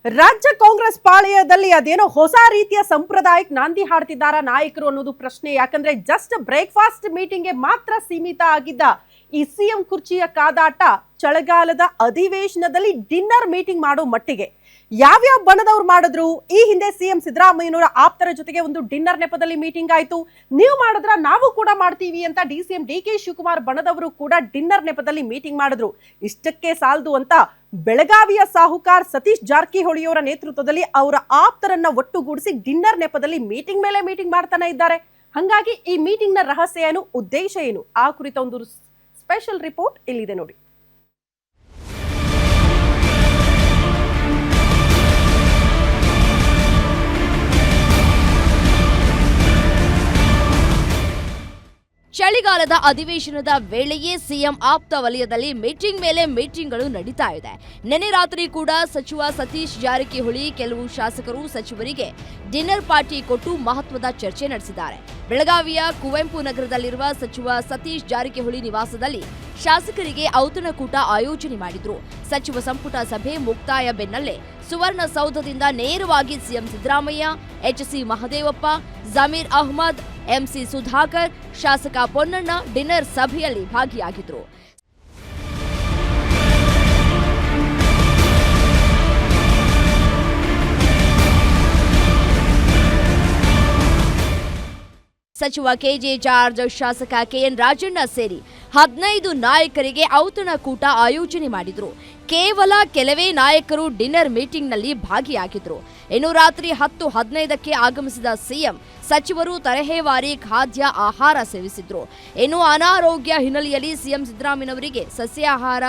ರಾಜ್ಯ ಕಾಂಗ್ರೆಸ್ ಪಾಳೆಯದಲ್ಲಿ ಅದೇನೋ ಹೊಸ ರೀತಿಯ ಸಂಪ್ರದಾಯಕ್ಕೆ ನಾಂದಿ ಹಾಡ್ತಿದ್ದಾರ ನಾಯಕರು ಅನ್ನೋದು ಪ್ರಶ್ನೆ. ಯಾಕಂದ್ರೆ ಜಸ್ಟ್ ಬ್ರೇಕ್ಫಾಸ್ಟ್ ಮೀಟಿಂಗ್ಗೆ ಮಾತ್ರ ಸೀಮಿತ ಆಗಿದ್ದ ಈ ಸಿಎಂ ಕುರ್ಚಿಯ ಕಾದಾಟ ಚಳಿಗಾಲದ ಅಧಿವೇಶನದಲ್ಲಿ ಡಿನ್ನರ್ ಮೀಟಿಂಗ್ ಮಾಡೋ ಮಟ್ಟಿಗೆ ಯಾವ್ಯಾವ ಬಣದವ್ರು ಮಾಡಿದ್ರು. ಈ ಹಿಂದೆ ಸಿಎಂ ಸಿದ್ದರಾಮಯ್ಯನವರ ಆಪ್ತರ ಜೊತೆಗೆ ಒಂದು ಡಿನ್ನರ್ ನೆಪದಲ್ಲಿ ಮೀಟಿಂಗ್ ಆಯ್ತು. ನೀವು ಮಾಡಿದ್ರ ನಾವು ಕೂಡ ಮಾಡ್ತೀವಿ ಅಂತ ಡಿಸಿಎಂ ಡಿಕೆ ಶಿವಕುಮಾರ್ ಬಣದವರು ಕೂಡ ಡಿನ್ನರ್ ನೆಪದಲ್ಲಿ ಮೀಟಿಂಗ್ ಮಾಡಿದ್ರು. ಇಷ್ಟಕ್ಕೆ ಸಾಲದು ಅಂತ ಬೆಳಗಾವಿಯ ಸಾಹುಕಾರ ಸತೀಶ್ ಜಾರಕಿಹೊಳಿಯವರ ನೇತೃತ್ವದಲ್ಲಿ ಅವರ ಆಪ್ತರನ್ನ ಒಟ್ಟುಗೂಡಿಸಿ ಡಿನ್ನರ್ ನೆಪದಲ್ಲಿ ಮೀಟಿಂಗ್ ಮೇಲೆ ಮೀಟಿಂಗ್ ಮಾಡ್ತಾನೆ ಇದ್ದಾರೆ. ಹಾಗಾಗಿ ಈ ಮೀಟಿಂಗ್ ನ ರಹಸ್ಯ ಏನು, ಉದ್ದೇಶ ಏನು, ಆ ಕುರಿತ ಒಂದು ಸ್ಪೆಷಲ್ ರಿಪೋರ್ಟ್ ಇಲ್ಲಿದೆ ನೋಡಿ. ಚಳಿಗಾಲದ ಅಧಿವೇಶನದ ವೇಳೆಯೇ ಸಿಎಂ ಆಪ್ತ ವಲಯದಲ್ಲಿ ಮೀಟಿಂಗ್ ಮೇಲೆ ಮೀಟಿಂಗ್ಗಳು ನಡೀತಾ ಇದೆ. ನಿನ್ನೆ ರಾತ್ರಿ ಕೂಡ ಸಚಿವ ಸತೀಶ್ ಜಾರಕಿಹೊಳಿ ಕೆಲವು ಶಾಸಕರು ಸಚಿವರಿಗೆ ಡಿನ್ನರ್ ಪಾರ್ಟಿ ಕೊಟ್ಟು ಮಹತ್ವದ ಚರ್ಚೆ ನಡೆಸಿದ್ದಾರೆ. ಬೆಳಗಾವಿಯ ಕುವೆಂಪು ನಗರದಲ್ಲಿರುವ ಸಚಿವ ಸತೀಶ್ ಜಾರಕಿಹೊಳಿ ನಿವಾಸದಲ್ಲಿ ಶಾಸಕರಿಗೆ ಔತಣಕೂಟ ಆಯೋಜನೆ ಮಾಡಿದ್ರು. ಸಚಿವ ಸಂಪುಟ ಸಭೆ ಮುಕ್ತಾಯ ಬೆನ್ನಲ್ಲೇ ಸುವರ್ಣಸೌಧದಿಂದ ನೇರವಾಗಿ ಸಿಎಂ ಸಿದ್ದರಾಮಯ್ಯ, ಎಚ್ಸಿ ಮಹದೇವಪ್ಪ, ಜಮೀರ್ ಅಹ್ಮದ್, ಎಂಸಿ ಸುಧಾಕರ್, ಶಾಸಕ ಪೊನ್ನಣ್ಣ ಡಿನ್ನರ್ ಸಭೆಯಲ್ಲಿ ಭಾಗಿಯಾಗಿದ್ರು. ಸಚಿವ ಕೆಜೆ ಜಾರ್ಜ್, ಶಾಸಕ ಕೆಎನ್ ರಾಜಣ್ಣ ಸೇರಿ 15 ನಾಯಕರಿಗೆ ಔತಣಕೂಟ ಆಯೋಜನೆ ಮಾಡಿದ್ರು. ಕೇವಲ ಕೆಲವೇ ನಾಯಕರು ಡಿನ್ನರ್ ಮೀಟಿಂಗ್ನಲ್ಲಿ ಭಾಗಿಯಾಗಿದ್ರು. ಇನ್ನು ರಾತ್ರಿ 10:15ಕ್ಕೆ ಆಗಮಿಸಿದ ಸಿಎಂ ಸಚಿವರು ತರಹೇವಾರಿ ಖಾದ್ಯ ಆಹಾರ ಸೇವಿಸಿದ್ರು. ಇನ್ನು ಅನಾರೋಗ್ಯ ಹಿನ್ನೆಲೆಯಲ್ಲಿ ಸಿಎಂ ಸಿದ್ದರಾಮಯ್ಯನವರಿಗೆ ಸಸ್ಯಾಹಾರ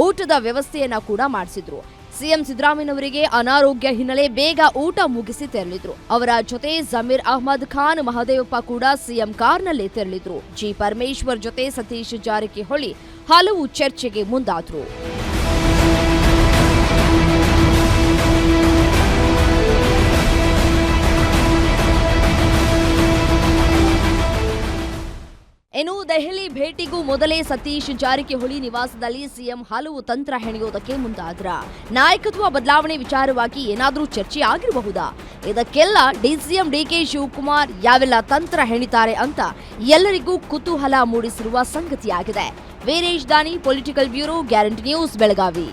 ಊಟದ ವ್ಯವಸ್ಥೆಯನ್ನ ಕೂಡ ಮಾಡಿಸಿದ್ರು. ಸಿಎಂ ಸಿದ್ದರಾಮಯ್ಯನವರಿಗೆ ಅನಾರೋಗ್ಯ ಹಿನ್ನೆಲೆ ಬೇಗ ಊಟ ಮುಗಿಸಿ ತೆರಳಿದ್ರು. ಅವರ ಜೊತೆ ಜಮೀರ್ ಅಹ್ಮದ್ ಖಾನ್, ಮಹದೇವಪ್ಪ ಕೂಡ ಸಿಎಂ ಕಾರ್ನಲ್ಲೇ ತೆರಳಿದ್ರು. ಜಿ ಪರಮೇಶ್ವರ್ ಜೊತೆ ಸತೀಶ್ ಜಾರಕಿಹೊಳಿ ಹಲವು ಚರ್ಚೆಗೆ ಮುಂದಾದ್ರು. ಇನ್ನು ದೆಹಲಿ ಭೇಟಿಗೂ ಮೊದಲೇ ಸತೀಶ್ ಜಾರಕಿಹೊಳಿ ನಿವಾಸದಲ್ಲಿ ಸಿಎಂ ಹಲವು ತಂತ್ರ ಹೆಣೆಯೋದಕ್ಕೆ ಮುಂದಾದ್ರ. ನಾಯಕತ್ವ ಬದಲಾವಣೆ ವಿಚಾರವಾಗಿ ಏನಾದರೂ ಚರ್ಚೆ ಆಗಿರಬಹುದಾ? ಇದಕ್ಕೆಲ್ಲ ಡಿಸಿಎಂ ಡಿಕೆ ಶಿವಕುಮಾರ್ ಯಾವೆಲ್ಲ ತಂತ್ರ ಹೆಣಿತಾರೆ ಅಂತ ಎಲ್ಲರಿಗೂ ಕುತೂಹಲ ಮೂಡಿಸಿರುವ ಸಂಗತಿಯಾಗಿದೆ. ವೀರೇಶ್ ದಾನಿ, political bureau, guarantee news, Belagavi.